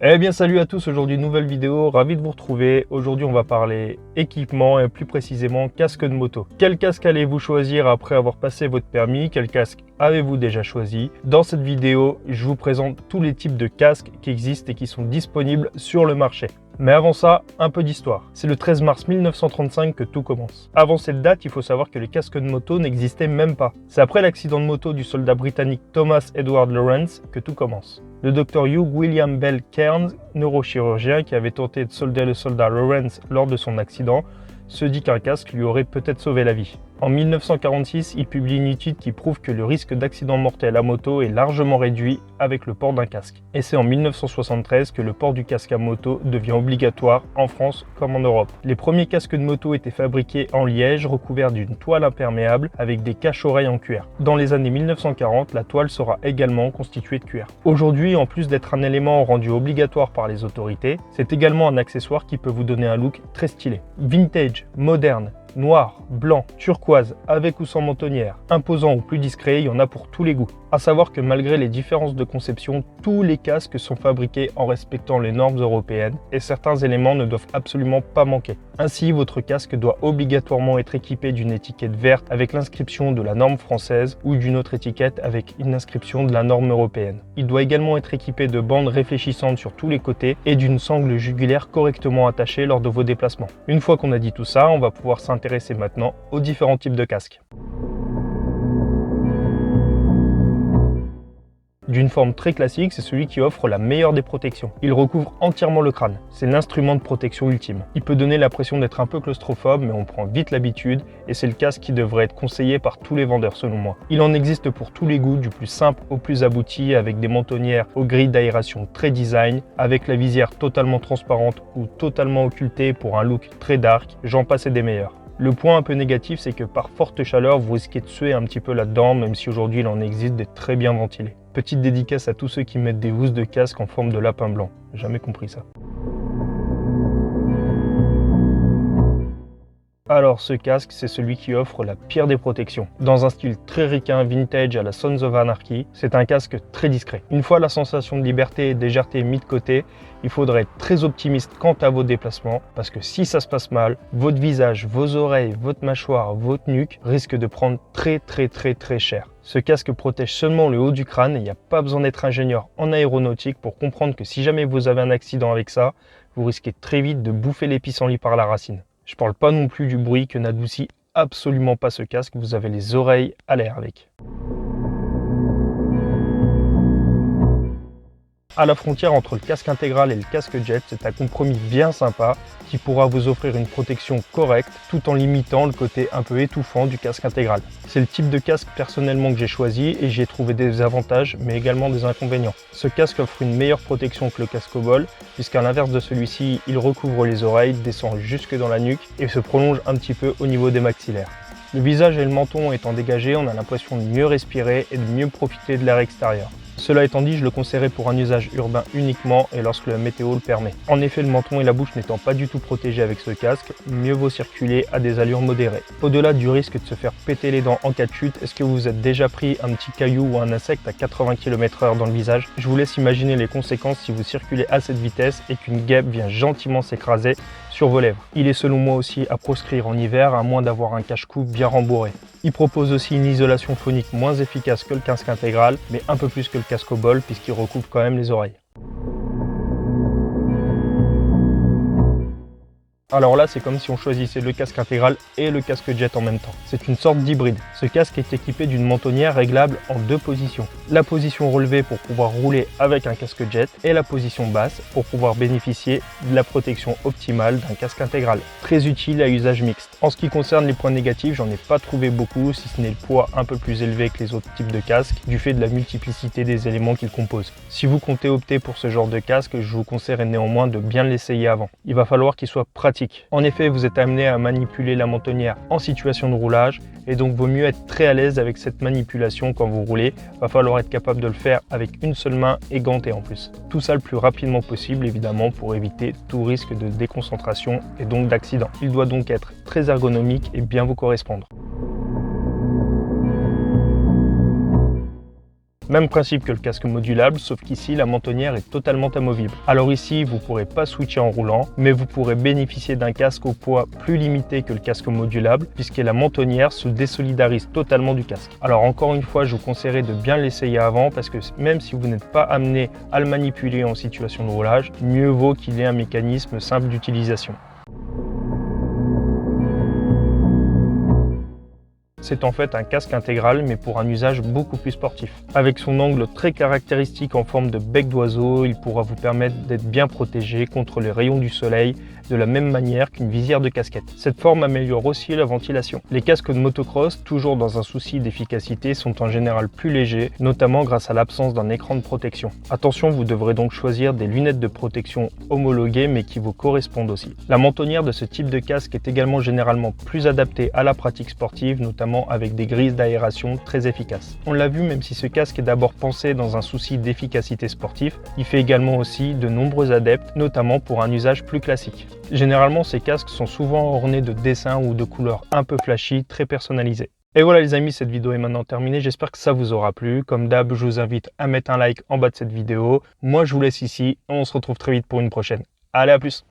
Eh bien salut à tous, aujourd'hui nouvelle vidéo, ravi de vous retrouver. Aujourd'hui on va parler équipement et plus précisément casque de moto. Quel casque allez-vous choisir après avoir passé votre permis? Quel casque avez-vous déjà choisi? Dans cette vidéo, je vous présente tous les types de casques qui existent et qui sont disponibles sur le marché. Mais avant ça, un peu d'histoire. C'est le 13 mars 1935 que tout commence. Avant cette date, il faut savoir que les casques de moto n'existaient même pas. C'est après l'accident de moto du soldat britannique Thomas Edward Lawrence que tout commence. Le docteur Hugh William Bell Cairns, neurochirurgien qui avait tenté de solder le soldat Lawrence lors de son accident, se dit qu'un casque lui aurait peut-être sauvé la vie. En 1946, il publie une étude qui prouve que le risque d'accident mortel à moto est largement réduit avec le port d'un casque. Et c'est en 1973 que le port du casque à moto devient obligatoire en France comme en Europe. Les premiers casques de moto étaient fabriqués en liège, recouverts d'une toile imperméable avec des cache-oreilles en cuir. Dans les années 1940, la toile sera également constituée de cuir. Aujourd'hui, en plus d'être un élément rendu obligatoire par les autorités, c'est également un accessoire qui peut vous donner un look très stylé. Vintage, moderne, noir, blanc, turquoise, avec ou sans mentonnière, imposant ou plus discret, il y en a pour tous les goûts. À savoir que malgré les différences de conception, tous les casques sont fabriqués en respectant les normes européennes et certains éléments ne doivent absolument pas manquer. Ainsi, votre casque doit obligatoirement être équipé d'une étiquette verte avec l'inscription de la norme française ou d'une autre étiquette avec une inscription de la norme européenne. Il doit également être équipé de bandes réfléchissantes sur tous les côtés et d'une sangle jugulaire correctement attachée lors de vos déplacements. Une fois qu'on a dit tout ça, on va pouvoir s'intéresser maintenant aux différents types de casques. D'une forme très classique, c'est celui qui offre la meilleure des protections. Il recouvre entièrement le crâne. C'est l'instrument de protection ultime. Il peut donner l'impression d'être un peu claustrophobe, mais on prend vite l'habitude et c'est le casque qui devrait être conseillé par tous les vendeurs selon moi. Il en existe pour tous les goûts, du plus simple au plus abouti, avec des mentonnières aux grilles d'aération très design, avec la visière totalement transparente ou totalement occultée pour un look très dark, j'en passe et des meilleurs. Le point un peu négatif, c'est que par forte chaleur, vous risquez de suer un petit peu là-dedans, même si aujourd'hui il en existe des très bien ventilés. Petite dédicace à tous ceux qui mettent des housses de casque en forme de lapin blanc. Jamais compris ça. Alors ce casque, c'est celui qui offre la pire des protections. Dans un style très ricain vintage à la Sons of Anarchy, c'est un casque très discret. Une fois la sensation de liberté et de légèreté mise de côté, il faudrait être très optimiste quant à vos déplacements, parce que si ça se passe mal, votre visage, vos oreilles, votre mâchoire, votre nuque risquent de prendre très cher. Ce casque protège seulement le haut du crâne et il n'y a pas besoin d'être ingénieur en aéronautique pour comprendre que si jamais vous avez un accident avec ça, vous risquez très vite de bouffer les pissenlits par la racine. Je parle pas non plus du bruit que n'adoucit absolument pas ce casque, vous avez les oreilles à l'air avec. À la frontière entre le casque intégral et le casque jet, c'est un compromis bien sympa qui pourra vous offrir une protection correcte tout en limitant le côté un peu étouffant du casque intégral. C'est le type de casque personnellement que j'ai choisi et j'y ai trouvé des avantages mais également des inconvénients. Ce casque offre une meilleure protection que le casque au bol puisqu'à l'inverse de celui-ci, il recouvre les oreilles, descend jusque dans la nuque et se prolonge un petit peu au niveau des maxillaires. Le visage et le menton étant dégagés, on a l'impression de mieux respirer et de mieux profiter de l'air extérieur. Cela étant dit, je le conseillerais pour un usage urbain uniquement et lorsque la météo le permet. En effet, le menton et la bouche n'étant pas du tout protégés avec ce casque, mieux vaut circuler à des allures modérées. Au-delà du risque de se faire péter les dents en cas de chute, est-ce que vous vous êtes déjà pris un petit caillou ou un insecte à 80 km/h dans le visage? Je vous laisse imaginer les conséquences si vous circulez à cette vitesse et qu'une guêpe vient gentiment s'écraser sur vos lèvres. Il est selon moi aussi à proscrire en hiver à moins d'avoir un cache-cou bien rembourré. Il propose aussi une isolation phonique moins efficace que le casque intégral, mais un peu plus que le casque au bol puisqu'il recouvre quand même les oreilles. Alors là, c'est comme si on choisissait le casque intégral et le casque jet en même temps. C'est une sorte d'hybride. Ce casque est équipé d'une mentonnière réglable en deux positions. La position relevée pour pouvoir rouler avec un casque jet et la position basse pour pouvoir bénéficier de la protection optimale d'un casque intégral. Très utile à usage mixte. En ce qui concerne les points négatifs, j'en ai pas trouvé beaucoup, si ce n'est le poids un peu plus élevé que les autres types de casques, du fait de la multiplicité des éléments qu'ils composent. Si vous comptez opter pour ce genre de casque, je vous conseillerais néanmoins de bien l'essayer avant. Il va falloir qu'il soit pratique. En effet, vous êtes amené à manipuler la mentonnière en situation de roulage et donc vaut mieux être très à l'aise avec cette manipulation quand vous roulez. Va falloir être capable de le faire avec une seule main et ganté en plus. Tout ça le plus rapidement possible évidemment pour éviter tout risque de déconcentration et donc d'accident. Il doit donc être très ergonomique et bien vous correspondre. Même principe que le casque modulable, sauf qu'ici la mentonnière est totalement amovible. Alors ici, vous ne pourrez pas switcher en roulant, mais vous pourrez bénéficier d'un casque au poids plus limité que le casque modulable, puisque la mentonnière se désolidarise totalement du casque. Alors encore une fois, je vous conseillerais de bien l'essayer avant, parce que même si vous n'êtes pas amené à le manipuler en situation de roulage, mieux vaut qu'il ait un mécanisme simple d'utilisation. C'est en fait un casque intégral mais pour un usage beaucoup plus sportif. Avec son angle très caractéristique en forme de bec d'oiseau, il pourra vous permettre d'être bien protégé contre les rayons du soleil de la même manière qu'une visière de casquette. Cette forme améliore aussi la ventilation. Les casques de motocross, toujours dans un souci d'efficacité, sont en général plus légers, notamment grâce à l'absence d'un écran de protection. Attention, vous devrez donc choisir des lunettes de protection homologuées mais qui vous correspondent aussi. La mentonnière de ce type de casque est également généralement plus adaptée à la pratique sportive, notamment avec des grises d'aération très efficaces. On l'a vu, même si ce casque est d'abord pensé dans un souci d'efficacité sportive, il fait également aussi de nombreux adeptes, notamment pour un usage plus classique. Généralement, ces casques sont souvent ornés de dessins ou de couleurs un peu flashy, très personnalisées. Et voilà les amis, cette vidéo est maintenant terminée, j'espère que ça vous aura plu. Comme d'hab, je vous invite à mettre un like en bas de cette vidéo. Moi je vous laisse ici, on se retrouve très vite pour une prochaine. Allez, à plus!